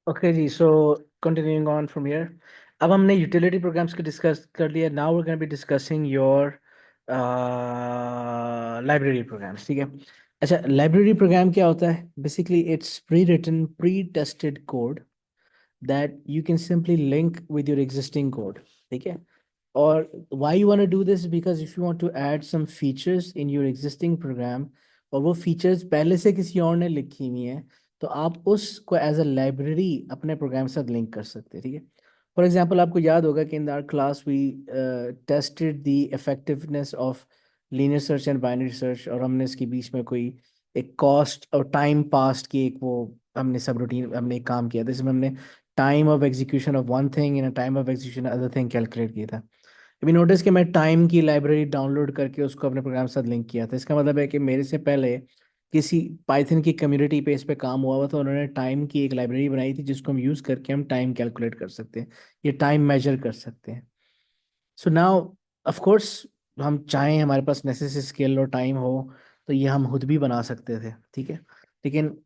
Okay जी, so continuing on from here. अब हमने यूटिलिटी प्रोग्राम्स को डिस्कस कर लिया। Now we gonna be discussing your library programs, ठीक है। अच्छा, लाइब्रेरी प्रोग्राम क्या होता है? Basically it's pre written, pre tested code that you can simply link with your existing code, ठीक है। और why you want to do this? Because if you want to add some features in your existing program और वो features पहले से किसी और ने लिखी हुई है, तो आप उसको एज अ लाइब्रेरी अपने प्रोग्राम के साथ लिंक कर सकते हैं, ठीक है। फॉर एग्जाम्पल, आपको याद होगा कि in our class we tested the effectiveness of linear search and binary search, और हमने इसके बीच में कोई एक कॉस्ट और टाइम पास्ट की एक वो हमने सब रूटीन हमने एक काम किया था, जिसमें हमने time of execution of one thing in time of execution other thing calculate किया था। अभी नोटिस कि मैं टाइम की लाइब्रेरी डाउनलोड करके उसको अपने प्रोग्राम के साथ लिंक किया था। इसका मतलब है कि मेरे से पहले किसी पाइथन की कम्युनिटी पे इस पे काम हुआ हुआ था, उन्होंने टाइम की एक लाइब्रेरी बनाई थी जिसको हम यूज़ करके हम टाइम कैलकुलेट कर सकते हैं, ये टाइम मेजर कर सकते हैं। सो नाउ ऑफ कोर्स हम चाहें, हमारे पास नेसेसरी स्किल और टाइम हो, तो ये हम खुद भी बना सकते थे, ठीक है। लेकिन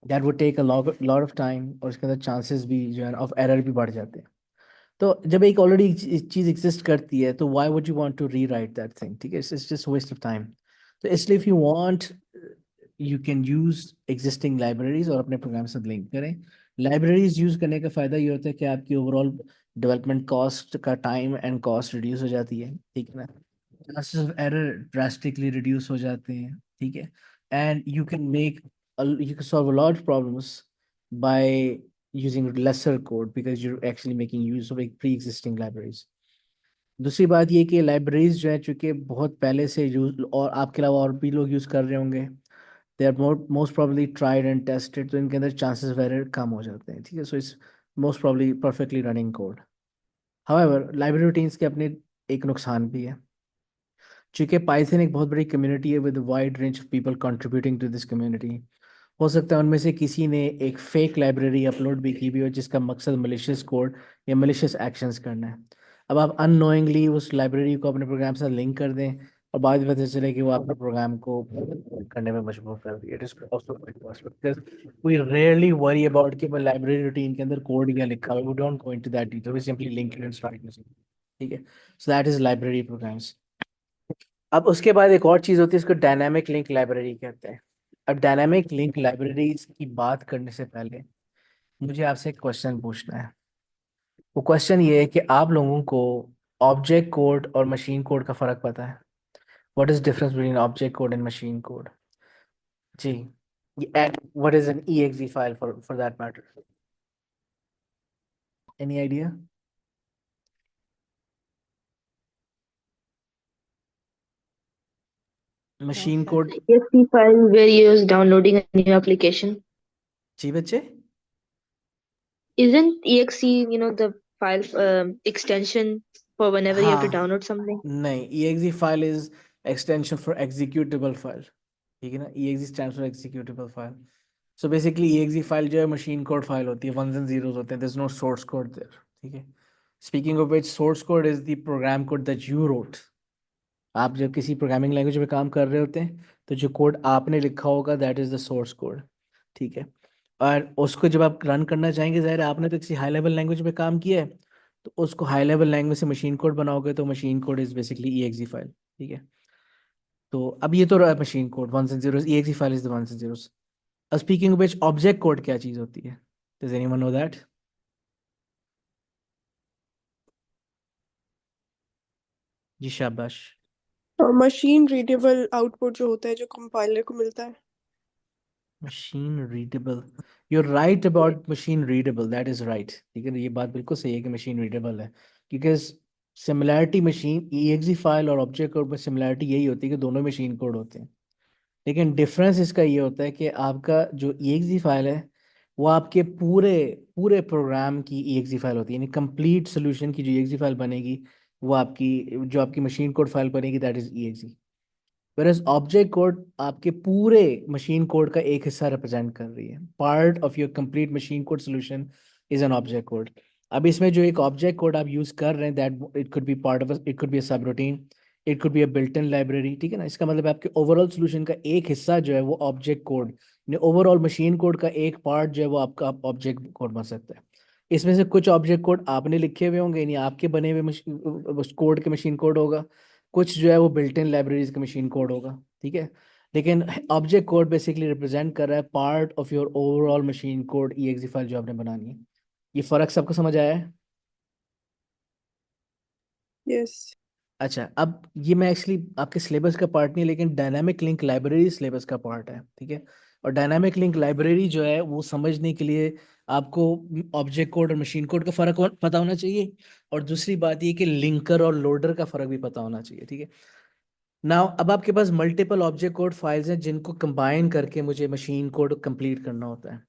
that would take a lot of time, और इसके अंदर चांसेस भी जो है ऑफ एरर भी बढ़ जाते हैं। तो जब एक ऑलरेडी चीज एग्जिस्ट करती है, तो why would you want to rewrite that thing, ठीक है। It's just waste of time. तो इसलिए if you want, you can use existing libraries और अपने प्रोग्राम से लिंक करें। लाइब्रेरीज यूज करने का फायदा ये होता है कि आपकी ओवरऑल डेवलपमेंट कॉस्ट का टाइम एंड कॉस्ट रिड्यूस हो जाती है, ठीक है ना। Chances of error drastically reduce हो जाते हैं, ठीक है। And you can make, you can solve a lot of problems by using lesser code because you're actually making use of like pre-existing libraries. दूसरी बात ये कि लाइब्रेरीज जो है, चूंकि बहुत पहले से यूज और आपके अलावा और भी लोग यूज कर रहे होंगे, they are most probably tried and tested, तो इनके अंदर चांसेस ऑफ एरर कम हो जाते हैं, ठीक है। So it's most probably perfectly running code. However library routines के अपने एक नुकसान भी है। चूंकि पाइथन एक बहुत बड़ी कम्युनिटी है with wide range of people contributing to this community, हो सकता है उनमें से किसी ने एक फेक लाइब्रेरी अपलोड भी की भी हो जिसका मकसद मलिशियस कोड या मलिशियस एक्शंस करना है। अब आप अननोइंगली उस लाइब्रेरी को अपने प्रोग्राम से लिंक कर दें और बाद में पता चले कि वो आपके प्रोग्राम को करने में मजबूर कर दिया। It is also quite possible because we rarely worry about कि लाइब्रेरी रूटीन के अंदर कोड क्या लिखा है। We don't go into that detail, we simply link it and start using, ठीक है। So that is library programs. अब उसके बाद एक और चीज होती है, इसको डायनामिक लिंक लाइब्रेरी कहते हैं। अब डायनामिक लिंक लाइब्रेरीज की बात करने से पहले मुझे आपसे एक क्वेश्चन पूछना है। वो क्वेश्चन ये है कि आप लोगों को ऑब्जेक्ट कोड और मशीन कोड का फर्क पता है? What is difference between object code and machine code? जी, and what is an EXE file for that matter? Any idea? Machine code. exe file where you use downloading a new application. जी बच्चे। Isn't exe, the file extension for whenever you have to हाँ, download something? नहीं, exe file is extension for executable file, ठीक है ना। exe stands for executable file. So basically exe file जो है machine code file होती है, once and zeros होते हैं, there is no source code there, ठीक है। Speaking of which, source code is the program code that you wrote. आप जब किसी प्रोग्रामिंग लैंग्वेज में काम कर रहे होते हैं, तो जो कोड आपने लिखा होगा that is the source code, ठीक है। और उसको जब आप रन करना चाहेंगे, ज़ाहिर है आपने तो किसी हाई लेवल लैंग्वेज में काम किया है, तो उसको हाई लेवल लैंग्वेज से मशीन कोड बनाओगे, तो machine code is basically EXE file, ठीक है। तो अब ये तो रहा machine code ones and zeros, EXE file is the ones and zeros. Speaking of which, object code क्या चीज़ होती है? Does anyone know that? जी शाबाश। मशीन रीडेबल आउटपुट जो होता है जो कंपाइलर को मिलता है। Machine readable, you're right about machine readable, that is right, ठीक है। ये बात बिल्कुल सही है कि मशीन रीडेबल है, क्योंकि सिमिलैरिटी मशीन ईएक्सी फाइल और ऑब्जेक्ट कोड में सिमिलैरिटी यही होती है कि दोनों मशीन कोड होते हैं। लेकिन डिफरेंस इसका ये होता है कि आपका जो ईएक्सी फाइल है, वो आपके पूरे पूरे प्रोग्राम की ईएक्सी फाइल होती है, यानी कंप्लीट सोल्यूशन की जो ईएक्सी फाइल बनेगी, वो आपकी जो आपकी मशीन कोड फाइल बनेगी, that is EXE. Whereas object code आपके पूरे मशीन कोड का एक हिस्सा रिप्रेजेंट कर रही है, part of your complete machine code solution is an object code. अब इसमें जो एक ऑब्जेक्ट कोड आप यूज कर रहे हैं, that it could be part of, it could be a subroutine, it could be a built in library, ठीक है ना। इसका मतलब है आपके ओवरऑल सोल्यूशन का एक हिस्सा जो है वो object code, overall machine code का एक पार्ट जो है वो आपका ऑब्जेक्ट कोड बन सकता है। इसमें से कुछ ऑब्जेक्ट कोड आपने लिखे हुए होंगे, यानी आपके बने हुए कोड के मशीन कोड होगा, कुछ जो है वो बिल्ट इन लाइब्रेरीज का मशीन कोड होगा, ठीक है। लेकिन ऑब्जेक्ट कोड बेसिकली रिप्रेजेंट कर रहा है part of your overall machine code EXE file जो आपने बनानी है। ये फर्क सबको समझ आया है? यस। अच्छा, अब ये मैं एक्चुअली आपके सिलेबस का पार्ट नहीं है, लेकिन डायनामिक लिंक लाइब्रेरी सिलेबस का पार्ट है, ठीक है। और डायनामिक लिंक लाइब्रेरी जो है वो समझने के लिए आपको ऑब्जेक्ट कोड और मशीन कोड का फर्क पता होना चाहिए, और दूसरी बात ये कि लिंकर और लोडर का फर्क भी पता होना चाहिए, ठीक है। नाउ अब आपके पास मल्टीपल ऑब्जेक्ट कोड फाइल्स हैं जिनको कंबाइन करके मुझे मशीन कोड कंप्लीट करना होता है।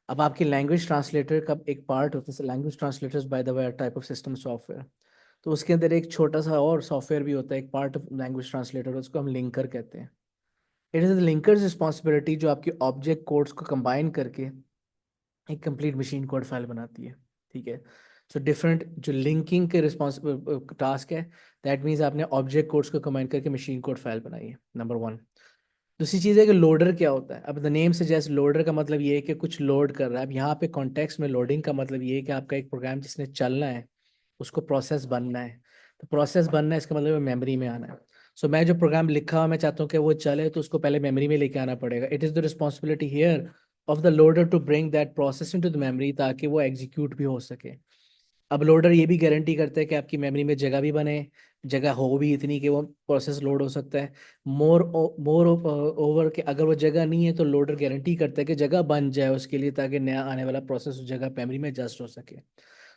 अब आपकी लैंग्वेज ट्रांसलेटर का एक पार्ट होता है, language translators bye the way type of system software. तो उसके अंदर एक छोटा सा और सॉफ्टवेयर भी होता है, एक पार्ट ऑफ लैंग्वेज ट्रांसलेटर, उसको हम लिंकर कहते हैं। It is the linker's responsibility जो आपकी ऑब्जेक्ट कोड्स को कंबाइन करके एक कंप्लीट मशीन कोड फाइल बनाती है, ठीक है। सो डिफरेंट जो लिंकिंग के रिस्पॉन्स टास्क है, दैट मीन्स आपने ऑब्जेक्ट कोड्स को कंबाइन करके मशीन कोड फाइल बनाई है, नंबर वन। दूसरी चीज़ है कि लोडर क्या होता है। अब द नेम से जैसे लोडर का मतलब ये है कि कुछ लोड कर रहा है। अब यहाँ पे कॉन्टेक्स्ट में लोडिंग का मतलब ये है कि आपका एक प्रोग्राम जिसने चलना है उसको प्रोसेस बनना है। तो प्रोसेस बनना है इसका मतलब मेमोरी में आना है। सो मैं जो प्रोग्राम लिखा हुआ मैं चाहता हूँ कि वो चले, तो उसको पहले मेमोरी में लेके आना पड़ेगा। It is the responsibility here of the loader to bring that process into the memory, ताकि वो एग्जीक्यूट भी हो सके। अब लोडर ये भी गारंटी करता है कि आपकी मेमोरी में जगह भी बने, जगह हो भी इतनी कि वो प्रोसेस लोड हो सकता है। मोर ओवर के अगर वो जगह नहीं है तो लोडर गारंटी करता है कि जगह बन जाए उसके लिए, ताकि नया आने वाला प्रोसेस उस जगह मेमोरी में एडजस्ट हो सके।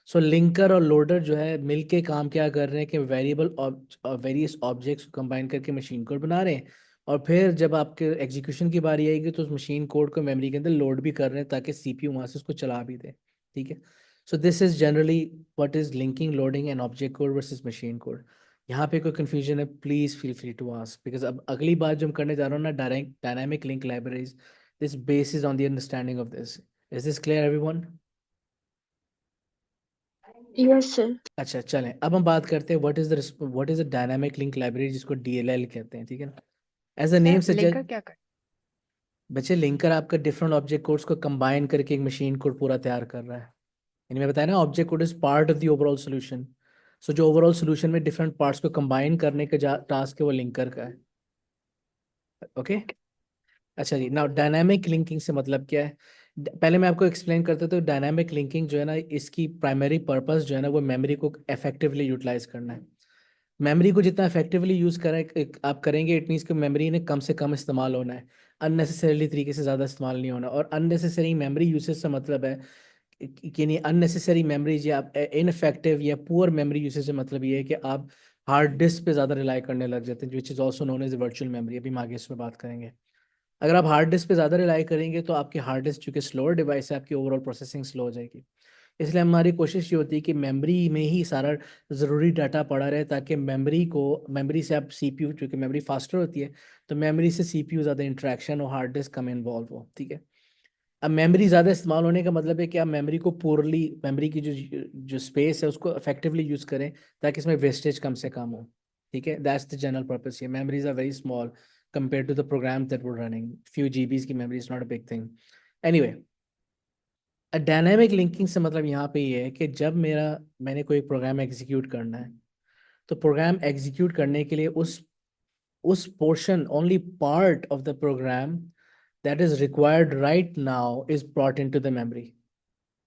सो लिंकर और लोडर जो है मिलके काम क्या कर रहे हैं कि वेरिएबल वेरियस ऑब्जेक्ट्स को कंबाइन करके मशीन कोड बना रहे हैं, और फिर जब आपके एग्जीक्यूशन की बारी आएगी तो उस मशीन कोड को मेमोरी के अंदर लोड भी कर रहे हैं ताकि CPU वहाँ से उसको चला भी दे, ठीक है। So this is generally what is linking, loading and object code versus machine code. यहाँ पे कोई कंफ्यूजन है please feel free to ask, because अब अगली बात जो हम करने जा रहे हो ना, direct dynamic link libraries, this basis on the understanding of this. Is this clear everyone? Yes, sir. अच्छा चलें, अब हम बात करते हैं what is the dynamic link library, जिसको DLL कहते हैं, ठीक है ना। As a name sir suggest, linker क्या कर। बच्चे लिंकर आपका डिफरेंट ऑब्जेक्ट कोड्स को कंबाइन करके एक मशीन कोड पूरा तैयार कर रहा है। यानी मैं बताया ना, object code is part of the overall solution. So जो ओवरऑल सोल्यूशन में डिफरेंट पार्ट्स को कंबाइन करने का टास्क है वो लिंकर का है, ओके। अच्छा जी, नाउ डायनामिक लिंकिंग से मतलब क्या है। पहले मैं आपको एक्सप्लेन करता तो डायनामिक लिंकिंग जो है ना, इसकी प्राइमरी पर्पस जो है ना वो मेमोरी को इफेक्टिवली यूटिलाइज करना है। मेमोरी को जितना इफेक्टिवली यूज करें आप करेंगे, इट मीन्स कि मेमोरी ने कम से कम इस्तेमाल होना है, अननेसेसरीली तरीके से ज़्यादा इस्तेमाल नहीं होना। और अननेसेसरी मेमोरी यूसेज से मतलब है कि नहीं, अननेसेसरी मेमोरीज या इनफेक्टिव या पुअर मेमोरी यूसेज से मतलब ये है कि आप हार्ड डिस्क पे ज़्यादा रिलाई करने लग जाते हैं, which is also known as virtual memory. अभी हम आगे इस पर बात करेंगे। अगर आप हार्ड डिस्क पे ज़्यादा रिलाई करेंगे तो आपकी हार्ड डिस्क चूंकि स्लोअर डिवाइस है, आपकी ओवरऑल प्रोसेसिंग स्लो हो जाएगी। इसलिए हमारी कोशिश ये होती है कि मेमोरी में ही सारा ज़रूरी डाटा पड़ा रहे, ताकि मेमोरी से आप CPU, चूँकि मेमोरी फास्टर होती है तो मेमोरी से CPU ज़्यादा इंट्रैक्शन और हार्ड डिस्क कम इन्वॉल्व हो, ठीक है। अब मेमोरी ज़्यादा इस्तेमाल होने का मतलब है कि आप मेमोरी को पूरली, मेमोरी की जो जो स्पेस है उसको इफेक्टिवली यूज़ करें, ताकि इसमें वेस्टेज कम से कम हो, ठीक है। That's the general purpose here. Memories are very small compared to the program that we're running. Few GBs की memory is not a big thing. Anyway, dynamic linking से मतलब यहाँ पे ये है कि जब मैंने कोई प्रोग्राम एग्जीक्यूट करना है, तो प्रोग्राम एग्जीक्यूट करने के लिए उस portion, only part of the program that is required right now is brought into the memory,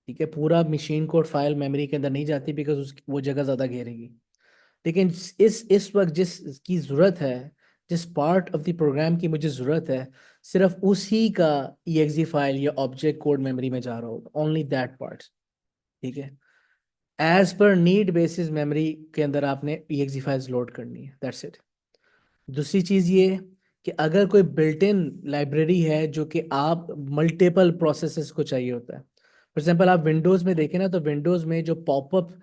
ठीक है। पूरा मशीन कोड फाइल मेमोरी के अंदर नहीं जाती, बिकॉज उस वो जगह ज़्यादा घेरेगी। लेकिन इस वक्त जिसकी ज़रूरत है, जिस पार्ट ऑफ द प्रोग्राम की मुझे ज़रूरत है, सिर्फ उसी का EXE फाइल या ऑब्जेक्ट कोड मेमोरी में जा रहा होगा, ओनली दैट पार्ट, ठीक है। As per need basis memory के अंदर आपने EXE फाइल्स लोड करनी है, दैट्स इट। दूसरी चीज़ ये कि अगर कोई बिल्ट इन लाइब्रेरी है जो कि आप मल्टीपल प्रोसेसेस को चाहिए होता है, फॉर एग्जांपल आप विंडोज़ में देखें ना, तो विंडोज़ में जो पॉपअप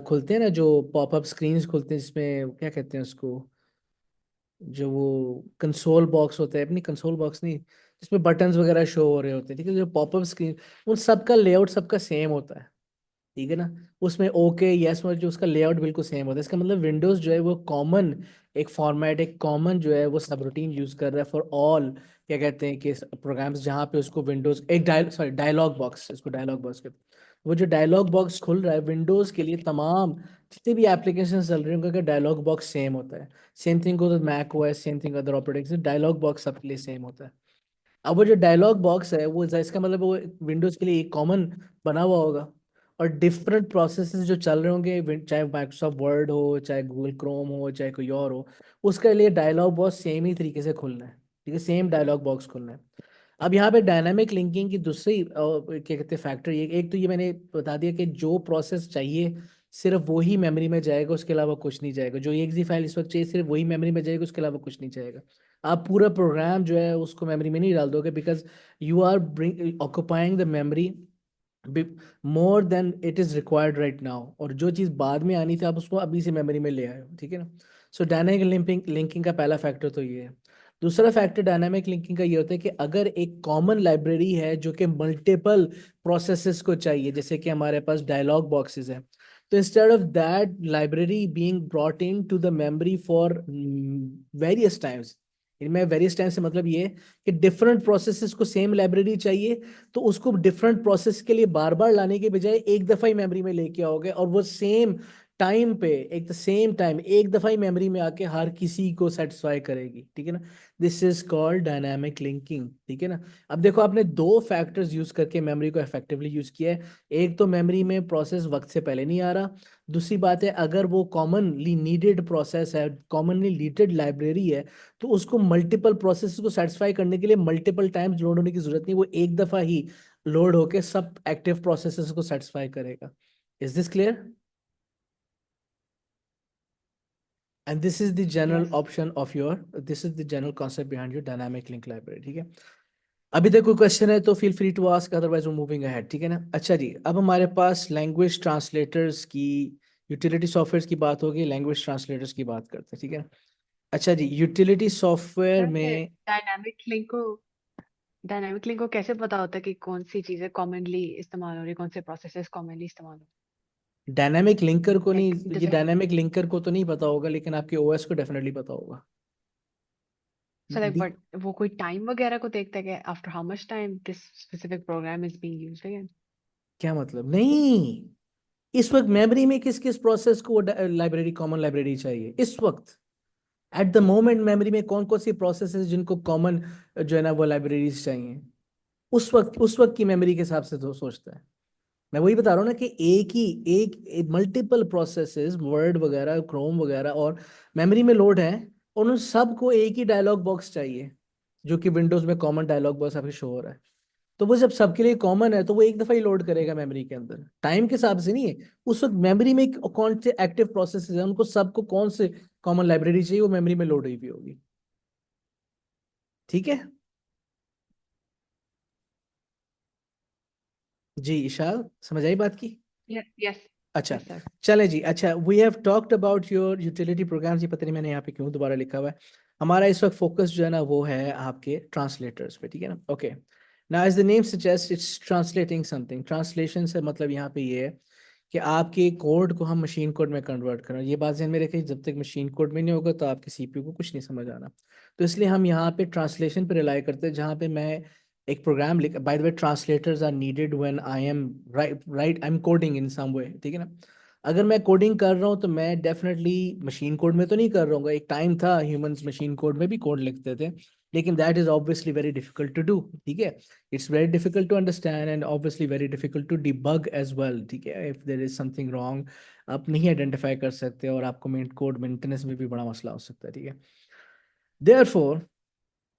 खुलते हैं ना, जो पॉपअप स्क्रीन्स खुलते हैं, जिसमें क्या कहते हैं उसको, जो वो कंसोल बॉक्स होता है, अपनी कंसोल बॉक्स नहीं, जिसमें बटन्स वगैरह शो हो रहे होते हैं, ठीक है। जो पॉपअप स्क्रीन, उन सबका लेआउट सबका सेम होता है, ठीक है ना। उसमें ओके यस जो उसका लेआउट बिल्कुल सेम होता है। इसका मतलब विंडोज़ जो है वो कॉमन एक फॉर्मेट, एक कॉमन जो है वो सब रूटीन यूज कर रहा है फॉर ऑल, क्या कहते हैं कि प्रोग्राम्स जहाँ पे उसको विंडोज एक डायलॉग बॉक्स, इसको डायलॉग बॉक्स कहते हैं। वो जो डायलॉग बॉक्स खुल रहा है विंडोज के लिए, तमाम जितने भी एप्लीकेशन चल रहे हैं उनका डायलॉग बॉक्स सेम होता है। सेम थिंग को Mac OS, same thing other operating, dialog box सबके लिए सेम होता है। अब वो जो डायलॉग बॉक्स है वो इसका मतलब वो विंडोज के लिए एक कॉमन बना हुआ होगा, और डिफरेंट प्रोसेसेस जो चल रहे होंगे, चाहे माइक्रोसॉफ्ट वर्ड हो, चाहे गूगल क्रोम हो, चाहे कोई और हो, उसके लिए डायलॉग बॉक्स सेम ही तरीके से खुलना है, ठीक है, सेम डायलॉग बॉक्स खुलना है। अब यहाँ पे डायनामिक लिंकिंग की दूसरी क्या कहते हैं फैक्टर, ये एक तो ये मैंने बता दिया कि जो प्रोसेस चाहिए सिर्फ वही मेमोरी में जाएगा, उसके अलावा कुछ नहीं जाएगा। जो exe फाइल इस वक्त चाहिए सिर्फ वही मेमोरी में जाएगा, उसके अलावा कुछ नहीं जाएगा। आप पूरा प्रोग्राम जो है उसको मेमोरी में नहीं डाल दोगे, because you are occupying the memory more than it is required right now, और जो चीज़ बाद में आनी थी आप उसको अभी से मेमोरी में ले आए हो, ठीक है ना। सो डायनामिक लिंकिंग का पहला फैक्टर तो ये है। दूसरा फैक्टर डायनामिक लिंकिंग का ये होता है कि अगर एक कॉमन लाइब्रेरी है जो कि मल्टीपल प्रोसेसेस को चाहिए, जैसे कि हमारे पास डायलॉग बॉक्सेस है, तो instead of that library being brought in to the memory for various times, इनमें वेरियस टाइम से मतलब ये है कि डिफरेंट प्रोसेसेस को सेम लाइब्रेरी चाहिए, तो उसको डिफरेंट प्रोसेस के लिए बार बार लाने के बजाय एक दफा ही मेमोरी में लेके आओगे, और वो सेम टाइम पे एक द सेम टाइम एक दफा ही मेमोरी में आके हर किसी को सेटिस्फाई करेगी, ठीक है ना। This is called dynamic linking, ठीक है ना। अब देखो आपने दो फैक्टर्स यूज करके मेमोरी को इफेक्टिवली यूज किया है। एक तो मेमोरी में प्रोसेस वक्त से पहले नहीं आ रहा, दूसरी बात है अगर वो कॉमनली नीडेड प्रोसेस है, कॉमनली नीडेड लाइब्रेरी है, तो उसको मल्टीपल प्रोसेस को सेटिस्फाई करने के लिए मल्टीपल टाइम्स लोड होने की जरूरत नहीं, वो एक दफा ही लोड होके सब एक्टिव प्रोसेसेस को सेटिस्फाई करेगा। Is this clear? And this is the general Yes. Option of your, this is the general concept behind your dynamic link library, ठीक है। अभी तक कोई क्वेश्चन है तो feel free to ask, otherwise वो मूविंग अहेड, ठीक है ना। अच्छा जी, अब हमारे पास लैंग्वेज ट्रांसलेटर्स की, यूटिलिटी सॉफ्टवेयर की बात होगी, लैंग्वेज ट्रांसलेटर्स की बात करते हैं, ठीक है ना। अच्छा जी, यूटिलिटी सॉफ्टवेयर सर ये में डायनामिक लिंक को कैसे पता होता है कि कौन सी चीजें कॉमनली इस्तेमाल हो रही है, कौन से प्रोसेसेस कॉमनली इस्तेमाल हो डायनामिक लिंकर को रहे नहीं, हैं? ये जैसे डायनामिक लिंकर को तो नहीं पता होगा, लेकिन आपके ओएस को डेफिनेटली पता होगा। सर लाइक दी- बट वो कोई टाइम वगैरह को देखता है कि after how much time this specific programme is being used again? क्या मतलब? नहीं, इस वक्त मेमोरी में किस किस प्रोसेस को लाइब्रेरी, कॉमन लाइब्रेरी चाहिए इस वक्त, एट द मोमेंट मेमोरी में कौन कौन सी प्रोसेस जिनको कॉमन जो है ना वो लाइब्रेरीज चाहिए, उस वक्त की मेमोरी के हिसाब से तो सोचता है। मैं वही बता रहा हूँ ना कि एक मल्टीपल प्रोसेसेस, वर्ड वगैरह, क्रोम वगैरह और मेमोरी में लोड है, और उन सबको एक ही डायलॉग बॉक्स चाहिए, जो कि विंडोज में कॉमन डायलॉग बॉक्स आपके शो हो रहा है। तो वो जब सबके लिए कॉमन है तो वो एक दफा ही लोड करेगा मेमोरी के अंदर, टाइम के हिसाब से नहीं है। उस वक्त मेमोरी में कौन से एक्टिव प्रोसेसेस है, उनको सबको कौन से कॉमन लाइब्रेरी चाहिए, वो मेमोरी में लोड हुई भी होगी, ठीक है जी। इशाल, समझ आई बात की? यस अच्छा, यस सर। चले जी। अच्छा, we have talked about your utility programs, ये पता नहीं मैंने यहाँ पे क्यों दोबारा लिखा हुआ है। हमारा इस वक्त फोकस जो है ना वो है आपके ट्रांसलेटर्स पे, ठीक है ना। Okay, now as the name suggest, it's translating something. Translation से मतलब यहाँ पे ये है कि आपके कोड को हम मशीन कोड में कन्वर्ट करें। ये बात ध्यान में रखें, जब तक मशीन कोड में नहीं होगा तो आपके सीपीयू को कुछ नहीं समझ आना। तो इसलिए हम यहाँ पे ट्रांसलेशन पे रिलाई करते हैं, जहाँ पे मैं एक प्रोग्राम लिख, by the way translators are needed when I am right I am coding in some way, ठीक है ना। अगर मैं कोडिंग कर रहा हूँ तो मैं डेफिनेटली मशीन कोड में तो नहीं कर रहा हूँ। एक टाइम था ह्यूमंस मशीन कोड में भी कोड लिखते थे, लेकिन that is obviously very difficult to do, ठीक है। It's very difficult to understand and obviously very difficult to debug as well, ठीक है। If there is something wrong आप नहीं आइडेंटिफाई कर सकते, और आपको कोड मेंटेनेंस में भी बड़ा मसला हो सकता है, ठीक है। देयरफॉर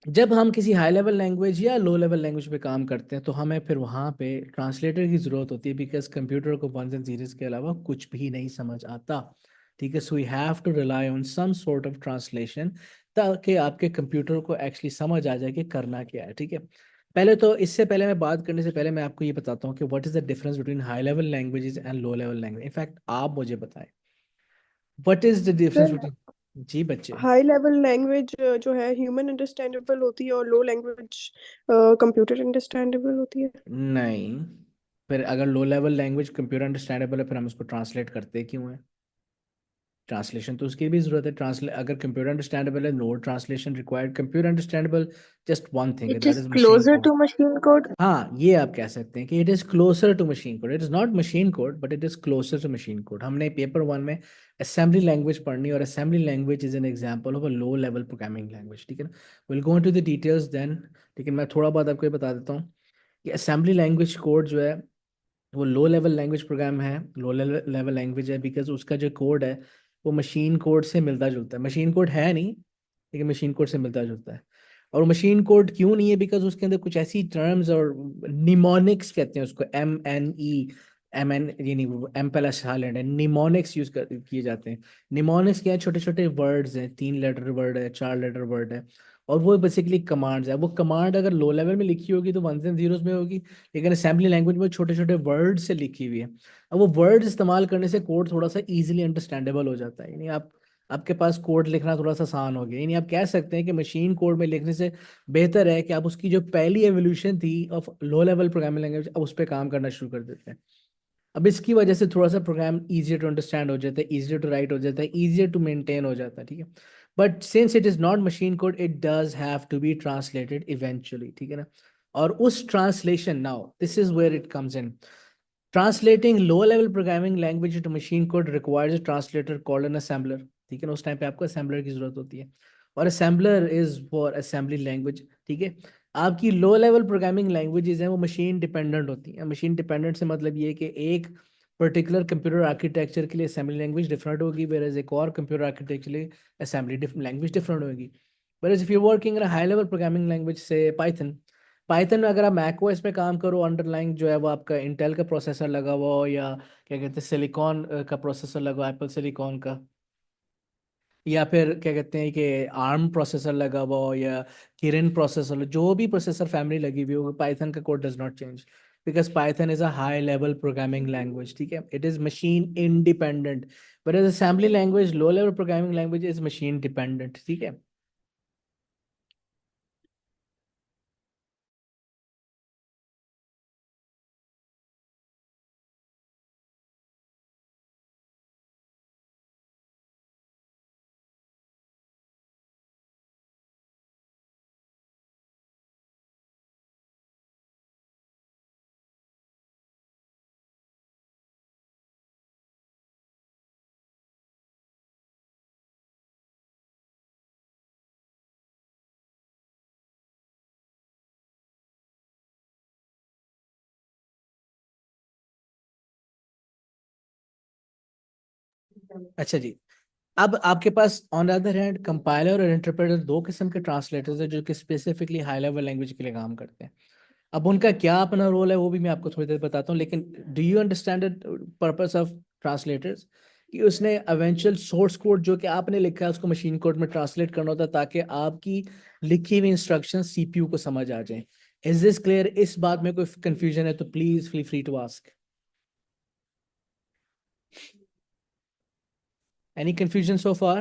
जब हम किसी हाई लेवल लैंग्वेज या लो लेवल लैंग्वेज पे काम करते हैं तो हमें फिर वहाँ पे ट्रांसलेटर की ज़रूरत होती है, बिकॉज कंप्यूटर को वंस एंड जीरोस के अलावा कुछ भी नहीं समझ आता, ठीक है। So we have to rely on some sort of translation, ताकि आपके कंप्यूटर को एक्चुअली समझ आ जाए कि करना क्या है, ठीक है। पहले तो इससे पहले मैं बात करने से पहले मैं आपको ये बताता हूँ कि what is the difference between high level languages and low level language. In fact आप मुझे बताएं what is the difference sir between, जी बच्चे। हाई लेवल लैंग्वेज जो है ह्यूमन अंडरस्टैंडेबल होती है, और लो लैंग्वेज कंप्यूटर अंडरस्टैंडेबल होती है। नहीं, फिर अगर लो लेवल लैंग्वेज कंप्यूटर अंडरस्टैंडेबल है फिर हम उसको ट्रांसलेट करते क्यों है? ट्रांसलेशन, तो उसकी भी जरूरत है। ट्रांसले अगर कंप्यूटर अंडरस्टैंडेबल है, no translation required. Computer understandable just one thing, It that is is machine closer code. to machine code. हाँ, ये आप कह सकते हैं कि it is closer to machine code. It is not machine code but it is closer to machine code. हमने paper 1 में assembly language पढ़नी, और assembly language is an example of a low level programming language, ठीक है ना। Will go into the details then, लेकिन मैं थोड़ा बहुत आपको ये बता देता हूँ कि असेंबली लैंग्वेज कोड जो है वो लो लेवल लैंग्वेज प्रोग्राम है, लो लेवल लैंग्वेज है, बिकॉज उसका जो कोड है वो मशीन कोड से मिलता जुलता है। मशीन कोड है नहीं, लेकिन मशीन कोड से मिलता जुलता है। और मशीन कोड क्यों नहीं है? बिकॉज उसके अंदर कुछ ऐसी टर्म्स और निमोनिक्स कहते हैं उसको, एम एन, ये नहीं, वो एम पहला साइलेंट है, निमोनिक्स यूज किए जाते हैं। निमोनिक्स क्या है? छोटे छोटे वर्ड्स हैं, 3 लेटर वर्ड है, 4 लेटर वर्ड है, और वो बेसिकली कमांड्स है। वो कमांड अगर लो लेवल में लिखी होगी तो वंस एंड जीरोस में होगी, लेकिन असेंबली लैंग्वेज में छोटे छोटे वर्ड से लिखी हुई है। अब वो वर्ड इस्तेमाल करने से कोड थोड़ा सा इजीली अंडरस्टैंडेबल हो जाता है, यानी आपके पास कोड लिखना थोड़ा सा आसान हो गया। यानी आप कह सकते हैं कि मशीन कोड में लिखने से बेहतर है कि आप उसकी जो पहली एवोल्यूशन थी of low level programming language, अब उस पर काम करना शुरू कर देते हैं। अब इसकी वजह से थोड़ा सा प्रोग्राम इजियर टू अंडरस्टैंड हो जाता है, इजियर टू राइट हो जाता है, इजियर टू मेंटेन हो जाता है, ठीक है। But since it is not machine code, it does have to be translated eventually, ठीक है ना। और उस translation, now this is where it comes in. Translating low level programming language to machine code requires a translator called an assembler, ठीक है ना। उस time पे आपको असेंबलर की जरूरत होती है, और assembler is for assembly language, ठीक है। आपकी लो लेवल प्रोग्रामिंग लैंग्वेजेस हैं वो मशीन डिपेंडेंट होती हैं। मशीन डिपेंडेंट से मतलब ये है कि एक पर्टिकुलर कंप्यूटर आर्किटेक्चर के लिए असेंबली लैंग्वेज डिफरेंट होगी, वेयर एक और कंप्यूटर आर्किटेक्चर के लिए असेंबली लैंग्वेज डिफरेंट होगी। Where if you working in high level programming language से पाइथन, पाइथन में अगर आप मैक ओएस पे काम करो, अंडरलाइंग जो है वो आपका इंटेल का प्रोसेसर लगा हुआ हो, या क्या कहते हैं सिलिकॉन का प्रोसेसर लगा हो, एप्पल सिलिकॉन का, या फिर क्या कहते हैं कि आर्म प्रोसेसर लगा हुआ हो, या किरिन प्रोसेसर, जो भी प्रोसेसर फैमिली लगी हुई हो, पाइथन का code does not change, because Python is a high level programming language, ठीक है। It is machine independent, but as assembly language, low level programming language is machine dependent, ठीक है। अच्छा जी, अब आपके पास on the other hand compiler और इंटरप्रेटर, दो किस्म के ट्रांसलेटर्स हैं जो कि स्पेसिफिकली हाई लेवल लैंग्वेज के लिए काम करते हैं। अब उनका क्या अपना रोल है वो भी मैं आपको थोड़ी देर बताता हूँ, लेकिन do you understand the purpose of translators? कि उसने एवेंचुअल सोर्स कोड जो कि आपने लिखा है उसको मशीन कोड में ट्रांसलेट करना होता है, ताकि आपकी लिखी हुई इंस्ट्रक्शन सीपीयू को समझ आ जाए। Is this clear? इस बात में कोई कंफ्यूजन है तो please feel free to ask. Any confusion so far?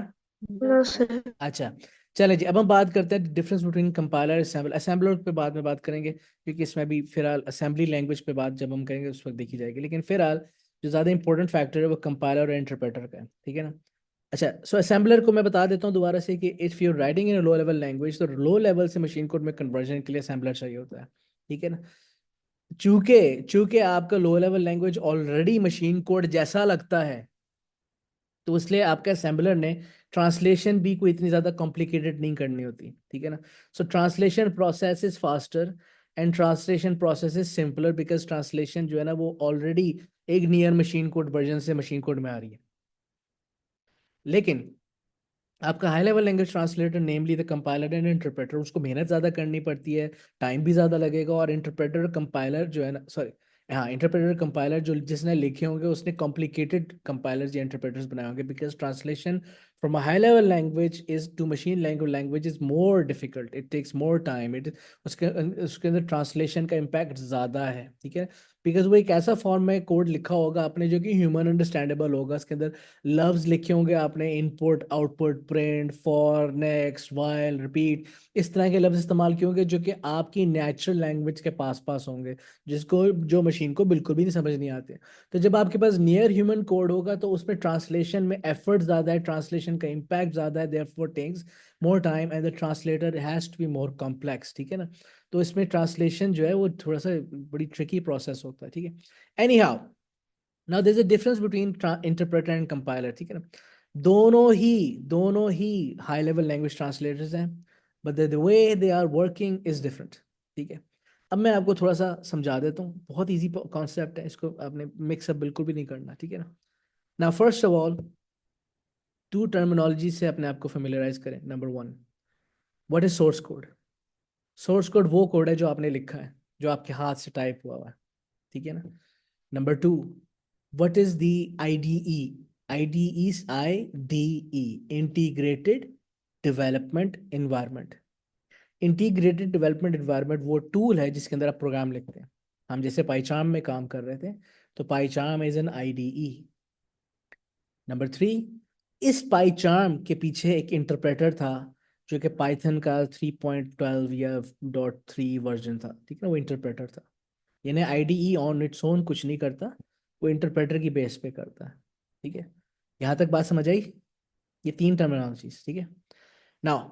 No, sir. अच्छा, चले जी, अब हम बात करते हैं difference between compiler assembler. Assembler पे बाद में बात करेंगे, क्योंकि इसमें भी फिलहाल असेंबली लैंग्वेज पे बात जब हम करेंगे उस वक्त देखी जाएगी, लेकिन फिलहाल जो ज़्यादा इंपॉर्टेंट फैक्टर है वो कंपाइलर और इंटरप्रेटर का है, ठीक है ना। अच्छा, सो असेंबलर को मैं बता देता हूँ दोबारा से कि if you writing in low level language, तो लो लेवल से मशीन कोड में कन्वर्जन के लिए असेंबलर चाहिए होता है, ठीक है ना। चूंकि चूंकि आपका लो level language already machine code जैसा लगता है, तो इसलिए आपका असेंबलर ने ट्रांसलेशन भी कोई इतनी ज़्यादा कॉम्प्लिकेटेड नहीं करनी होती, ठीक है ना। So translation process is faster and translation process is simpler, because translation जो है ना वो ऑलरेडी एक नियर मशीन कोड वर्जन से मशीन कोड में आ रही है। लेकिन आपका high level language translator, namely the compiler and interpreter, उसको मेहनत ज़्यादा करनी पड़ती है, टाइम भी ज़्यादा लगेगा, और इंटरप्रेटर कंपाइलर जो है ना, सॉरी, हाँ, इंटरप्रेटर कंपाइलर जो जिसने लिखे होंगे उसने कॉम्प्लिकेटेड कंपाइलर्स या इंटरप्रेटर्स बनाए होंगे, because translation from a high level language is to machine language is more difficult, it takes more time, उसके अंदर ट्रांसलेशन का इम्पैक्ट ज़्यादा है, ठीक है, बिकॉज वो एक ऐसा फॉर्म में कोड लिखा होगा आपने जो कि ह्यूमन अंडरस्टैंडेबल होगा, उसके अंदर लफ्ज लिखे होंगे आपने, input output print for next while repeat, इस तरह के लफ्ज इस्तेमाल किए होंगे जो कि आपकी नेचुरल लैंग्वेज के पास होंगे, जिसको जो मशीन को बिल्कुल भी नहीं समझ नहीं आते। तो जब आपके पास नियर ह्यूमन कोड होगा तो उसमें ट्रांसलेशन में एफर्ट ज़्यादा है, ट्रांसलेशन का इम्पैक्ट ज़्यादा है, therefore takes more time and the translator has to be more complex, ठीक है ना। तो इसमें ट्रांसलेशन जो है वो थोड़ा सा बड़ी ट्रिकी प्रोसेस होता है, ठीक है। Anyhow, now there is a difference between interpreter and compiler, ठीक है ना। दोनों ही हाई लेवल लैंग्वेज ट्रांसलेटर्स हैं, but the way they are working is different, ठीक है। अब मैं आपको थोड़ा सा समझा देता हूँ, बहुत इजी कॉन्सेप्ट है, इसको आपने मिक्सअप बिल्कुल भी नहीं करना, ठीक है ना। Now first of all 2 terminology से अपने आप को फेमिलियराइज करें। Number 1, what is source code? Source code वो कोड है जो आपने लिखा है, जो आपके हाथ से टाइप हुआ है, ठीक है ना। Number 2, what is the IDE? IDE, integrated development environment. Integrated development environment वो टूल है जिसके अंदर आप प्रोग्राम लिखते हैं। हम जैसे पाइचार्म में काम कर रहे थे, तो पाइचार्म इज एन IDE। नंबर 3, इस पाइचार्म के पीछे एक इंटरप्रेटर था जो कि पाइथन का 3.12 या .3 वर्जन था, ठीक है ना, वो इंटरप्रेटर था। यानी IDE ऑन इट्स ओन कुछ नहीं करता, वो इंटरप्रेटर की बेस पे करता है, ठीक है। यहाँ तक बात समझ आई? ये 3 टर्मिनोलॉजीज, ठीक है। Now